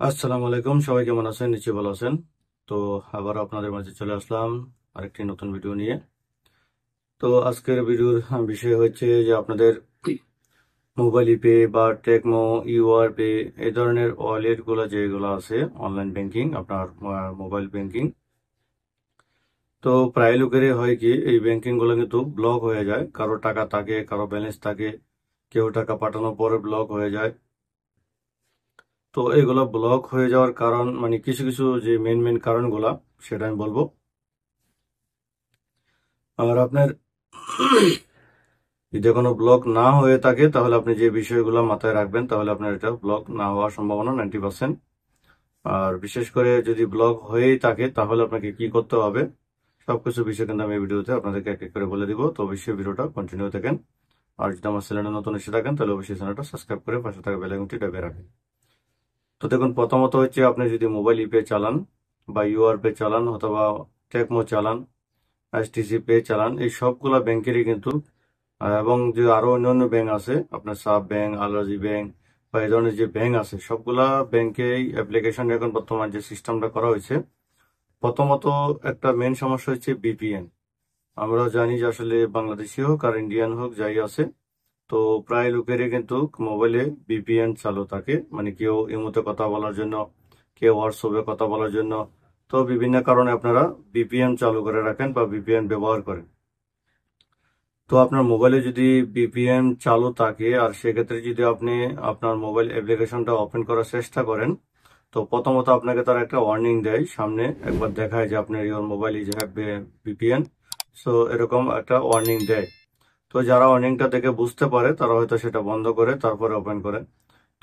আসসালামু আলাইকুম, সবাই কেমন আছেন? নিশ্চয়ই ভালো আছেন। তো আবার আপনাদের মাঝে চলে আসলাম আরেকটি নতুন ভিডিও নিয়ে। তো আজকের ভিডিওর বিষয় হচ্ছে যে আপনাদের মোবাইল পে বা টেকমো ইউআর পে এই ধরনের ওয়ালেট গুলো যেগুলো আছে অনলাইন ব্যাংকিং, আপনার মোবাইল ব্যাংকিং। তো প্রায় লোকেরই হয় কি এই ব্যাংকিং গুলো কিন্তু ব্লক হয়ে যায়, কারো টাকা থাকে, কারো ব্যালেন্স থাকে, কেউ টাকা পাঠানোর পরে ব্লক হয়ে যায়। তো এগুলো ব্লক হয়ে যাওয়ার কারণ মানে কিছু কিছু যে মেন মেন কারণগুলা সেটা আমি বলবো। আর আপনার যদি কোনো ব্লক না হয়ে থাকে তাহলে আপনি যে বিষয়গুলো মাথায় রাখবেন তাহলে আপনার এটা ব্লক না হওয়ার সম্ভাবনা 90%। আর বিশেষ করে যদি ব্লক হয়েই থাকে তাহলে আপনাকে কি করতে হবে সবকিছু বিষয় কিন্তু আমি এই ভিডিওতে আপনাদেরকে এক এক করে বলে দিব। তো অবশ্যই ভিডিওটা কন্টিনিউ থাকেন। আর যদি আমার চ্যানেলে নতুন এসে থাকেন তাহলে অবশ্যই চ্যানেলটা সাবস্ক্রাইব করে পাশে থাকা বেল আইকনটি টিপে রাখেন। তো দেখুন, প্রথমত হচ্ছে আপনি যদি মোবাইল ইপে চালান বা ইউআর পে চালান অথবা টেকমো চালান, এসটিসি পে চালান, এই সবগুলা ব্যাংকেরই কিন্তু এবং যে আরো অন্যান্য ব্যাংক আছে আপনার সাব ব্যাংক, আলাজি ব্যাংক বা এই ধরনের যে ব্যাংক আছে সবগুলা ব্যাংকে এই অ্যাপ্লিকেশন এখন বর্তমান যে সিস্টেমটা করা হয়েছে, প্রথমত একটা মেন সমস্যা হচ্ছে বিপিএন। আমরা জানি যে আসলে বাংলাদেশি হোক আর ইন্ডিয়ান হোক যাই আছে, তো প্রায় লোকেরই কিন্তু মোবাইলে বিপিএন চালু থাকে, মানে কেউ ইমোতে কথা বলার জন্য, কেউ হোয়াটসঅ্যাপে কথা বলার জন্য। তো বিভিন্ন কারণে আপনারা বিপিএন চালু করে রাখেন বা বিপিএন ব্যবহার করেন। তো আপনার মোবাইলে যদি বিপিএন চালু থাকে আর সেক্ষেত্রে যদি আপনি আপনার মোবাইল অ্যাপ্লিকেশনটা ওপেন করার চেষ্টা করেন, তো প্রথমত আপনাকে তারা একটা ওয়ার্নিং দেয়, সামনে একবার দেখায় যে আপনার your mobile is have VPN. So এরকম একটা ওয়ার্নিং দেয়। তো যারা ওয়ার্নিংটা দেখে বুঝতে পারে তারা হয়তো সেটা বন্ধ করে তারপরে ওপেন করে।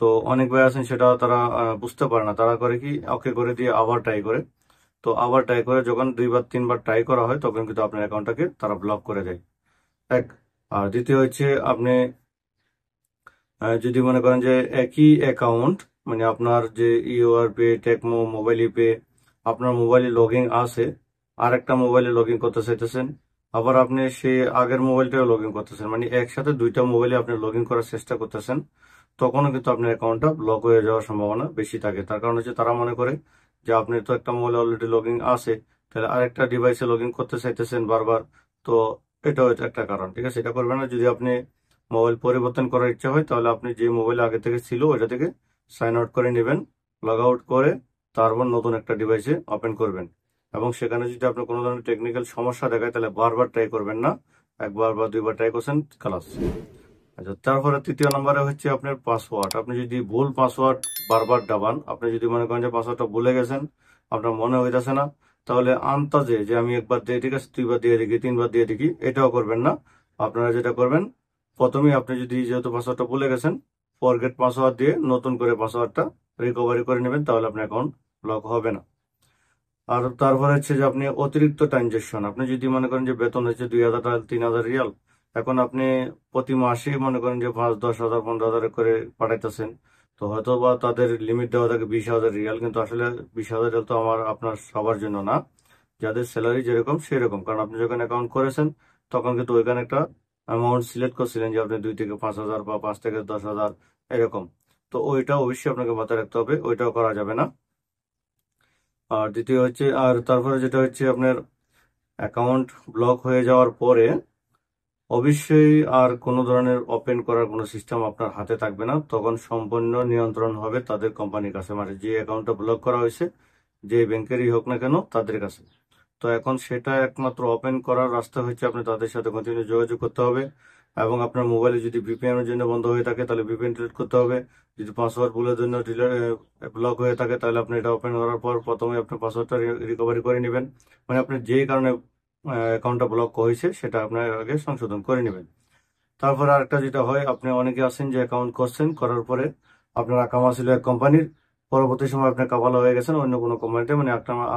তো অনেক ভাই আছেন সেটা তারা বুঝতে পারে না, তারা করে কি ওকে করে দিয়ে আবার ট্রাই করে। তো আবার ট্রাই করে যখন দুইবার তিনবার ট্রাই করা হয় তখন কিন্তু আপনার অ্যাকাউন্টটাকে তারা ব্লক করে দেয়। এক। আর দ্বিতীয় হচ্ছে আপনি যদি মনে করেন যে একই অ্যাকাউন্ট, মানে আপনার যে ইউআর পে, টেকমো, মোবাইল পে, আপনার মোবাইলে লগ ইন আছে, আর একটা মোবাইলে লগ ইন করতে চাইতেছেন, আবার আপনি সেই আগের মোবাইলটাও লগ ইন করতেছেন, মানে একসাথে দুইটা মোবাইলে আপনি লগ ইন করার চেষ্টা করতেছেন, তখনও কিন্তু আপনার অ্যাকাউন্টটা ব্লক হয়ে যাওয়ার সম্ভাবনা বেশি থাকে। তার কারণ হচ্ছে তারা মনে করে যে আপনি তো একটা মোবাইলে অলরেডি লগ ইন আছে, তাহলে আরেকটা ডিভাইসে লগ ইন করতে চাইতেছেন বারবার। তো এটা হচ্ছে একটা কারণ। ঠিক আছে, এটা করবেন না। যদি আপনি মোবাইল পরিবর্তন করার ইচ্ছা হয় তাহলে আপনি যে মোবাইল আগে থেকে ছিল ওইটা থেকে সাইন আউট করে নেবেন, লগ আউট করে তারপর নতুন একটা ডিভাইসে ওপেন করবেন। এবং সেখানে যদি আপনার কোনো ধরনের টেকনিক্যাল সমস্যা দেখায় তাহলে বারবার ট্রাই করবেন না, একবার বা দুইবার ট্রাই করছেন খালাস। আচ্ছা, তারপরে তৃতীয় নম্বরে হচ্ছে আপনার পাসওয়ার্ড। আপনি যদি ভুল পাসওয়ার্ড বারবার দাবান, আপনি যদি মনে করেন যে পাসওয়ার্ডটা ভুলে গেছেন, আপনার মনে হইতেছে না, তাহলে আন্তাজে যে আমি একবার দিয়ে ঠিক আছে দুইবার দিয়ে দেখি তিনবার দিয়ে দেখি, এটাও করবেন না। আপনারা যেটা করবেন, প্রথমেই আপনি যদি যেহেতু পাসওয়ার্ডটা ভুলে গেছেন, ফরগেট পাসওয়ার্ড দিয়ে নতুন করে পাসওয়ার্ডটা রিকভারি করে নেবেন, তাহলে আপনার অ্যাকাউন্ট ব্লক হবে না। আর তারপরে হচ্ছে যে আপনি অতিরিক্ত ট্রানজেকশন, আপনি যদি মনে করেন যে বেতন হচ্ছে 2,000 টাকা 3,000 রিয়াল, এখন আপনি প্রতি মাসে মনে করেন যে 5, 10 হাজার 15,000 করে পাঠাইতেছেন, তো হয়তো বা তাদের লিমিট দেওয়া থাকে 20,000 রিয়াল, কিন্তু আসলে 20,000 রিয়াল তো আপনার সবার জন্য না, যাদের স্যালারি যেরকম সেরকম। কারণ আপনি যখন অ্যাকাউন্ট করেছেন তখন কিন্তু ওইখানে একটা অ্যামাউন্ট সিলেক্ট করছিলেন যে আপনি 2 থেকে 5 হাজার বা 5 থেকে 10 হাজার এরকম। তো ওইটা অবশ্যই আপনাকে মাথায় রাখতে হবে, ওইটাও করা যাবে না। আর দ্বিতীয় হচ্ছে, আর তারপরে যেটা হচ্ছে আপনার অ্যাকাউন্ট ব্লক হয়ে যাওয়ার পরে অবশ্যই আর কোনো ধরনের ওপেন করার কোনো সিস্টেম আপনার হাতে থাকবে না, তখন সম্পূর্ণ নিয়ন্ত্রণ হবে তাদের কোম্পানির কাছে, মানে যে অ্যাকাউন্টটা ব্লক করা হয়েছে যে ব্যাংকেরই হোক না কেন তাদের কাছে। তো এখন সেটা একমাত্র ওপেন করার রাস্তা হচ্ছে আপনি তাদের সাথে কন্টিনিউ যোগাযোগ করতে হবে, এবং আপনার মোবাইলে যদি ভিপিএন এর জন্য বন্ধ হয়ে থাকে তাহলে ভিপিএন ডিলিট করতে হবে। যদি পাসওয়ার্ড ভুলের জন্য ব্লক হয়ে থাকে তাহলে আপনি এটা ওপেন করার পর প্রথমে আপনার পাসওয়ার্ডটা রিকভারি করে নেবেন, মানে আপনি যে কারণে অ্যাকাউন্টটা ব্লক হয়েছে সেটা আপনার আগে সংশোধন করে নেবেন। তারপরে আরেকটা যেটা হয়, আপনি অনেকে আছেন যে অ্যাকাউন্ট করছেন, করার পরে আপনার আকামা ছিল এক কোম্পানির, পরবর্তী সময় আপনি কাবালা হয়ে গেছেন অন্য কোনো কোম্পানিতে, মানে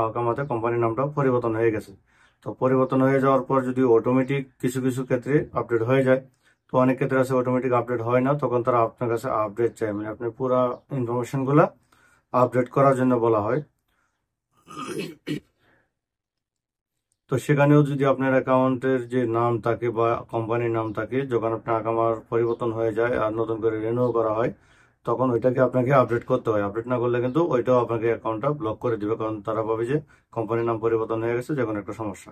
আকামাতে কোম্পানির নামটা পরিবর্তন হয়ে গেছে। তো পরিবর্তন হয়ে যাওয়ার পর যদি অটোমেটিক কিছু কিছু ক্ষেত্রে আপডেট হয়ে যায়, তো অনেক ক্ষেত্রে আছে অটোমেটিক আপডেট হয় না, তখন তারা আপনার কাছে আপডেট চায়, মানে আপনার পুরো ইনফরমেশন গুলা আপডেট করার জন্য বলা হয়। তো সেখানেও যদি আপনার অ্যাকাউন্টের যে নাম থাকে বা কোম্পানির নাম থাকে, যখন আপনার আকামার পরিবর্তন হয়ে যায় আর নতুন করে রিনিউ করা হয়, তখন ওইটাকে আপনাকে আপডেট করতে হয়। আপডেট না করলে কিন্তু ওইটাও আপনাকে অ্যাকাউন্টটা ব্লক করে দিবে, কারণ তারা ভাবে যে কোম্পানির নাম পরিবর্তন হয়ে গেছে, যে কোনো একটা সমস্যা।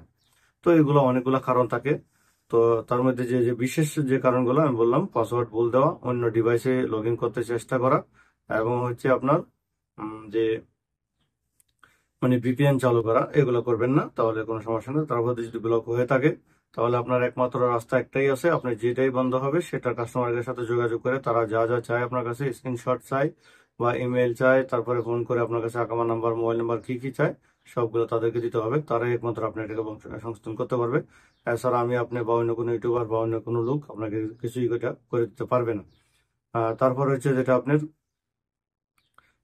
তো এগুলো অনেকগুলো কারণ থাকে। তো তার মধ্যে যে যে বিশেষ যে কারণগুলো আমি বললাম, পাসওয়ার্ড ভুল দেওয়া, অন্য ডিভাইসে লগ ইন করতে চেষ্টা করা, এবং হচ্ছে আপনার যে মানে ভিপিএন চালু করা, এগুলো করবেন না, তাহলে কোনো সমস্যা নেই। তারপর যদি ব্লক হয়ে থাকে, তাহলে আপনার একমাত্র রাস্তা একটাই আছে, আপনি যেটাই বন্ধ হবে সেটা কাস্টমারের সাথে যোগাযোগ করে, তারা যা যা চায় আপনার কাছে, স্ক্রিনশট চায় বা ইমেল চায়, তারপরে ফোন করে আপনার কাছে আকামা নাম্বার, মোবাইল নাম্বার কি কি চায় সবগুলো তাদেরকে দিতে হবে, তারাই একমাত্র আপনি এটাকে সংশোধন করতে পারবে। এছাড়া আমি, আপনি বা অন্য কোনো ইউটিউবার বা অন্য কোনো লোক আপনাকে কিছুই এটা করে দিতে পারবে না। তারপর হচ্ছে যেটা আপনার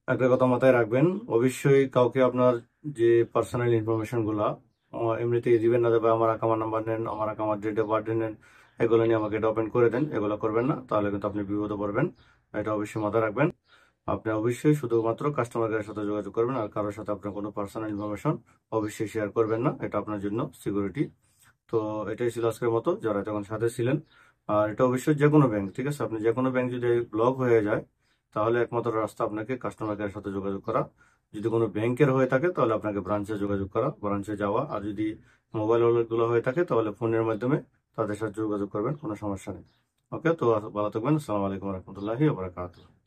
একটা কথা মাথায় রাখবেন, অবশ্যই কাউকে আপনার যে পার্সোনাল ইনফরমেশন গুলা এমনিতেই দিবেন না, তবে আমার আকামার নাম্বার নেন, আমার আকামার ডেট অফ বার্থডে নেন, এগুলো নিয়ে আমাকে এটা ওপেন করে দেন, এগুলো করবেন না, তাহলে কিন্তু আপনি বিপদে পড়বেন। এটা অবশ্যই মাথায় রাখবেন। আপনি অবশ্যই শুধুমাত্র কাস্টমার কেয়ারের সাথে যোগাযোগ করবেন, আর কারোর সাথে আপনার কোনো পার্সোনাল ইনফরমেশন অবশ্যই শেয়ার করবেন না, এটা আপনার জন্য সিকিউরিটি। তো এটাই ছিল আজকের মতো, যারা তখন সাথে ছিলেন। আর এটা অবশ্যই যে কোনো ব্যাংক, ঠিক আছে, আপনি যে কোনো ব্যাংক যদি ব্লক হয়ে যায়, তাহলে একমাত্র রাস্তা আপনাকে কাস্টমার কেয়ারের সাথে যোগাযোগ করা। যদি কোনো ব্যাংকের হয়ে থাকে তাহলে আপনাকে ব্রাঞ্চে যোগাযোগ করা, ব্রাঞ্চে যাওয়া। আর যদি মোবাইল ওয়ালেটগুলো হয়ে থাকে তাহলে ফোনের মাধ্যমে তাদের সাথে যোগাযোগ করবেন, কোনো সমস্যা নেই। ওকে, তো ভালো থাকবেন। আসসালামু আলাইকুম রহমতুল্লাহি ওয়া বারাকাতুহু।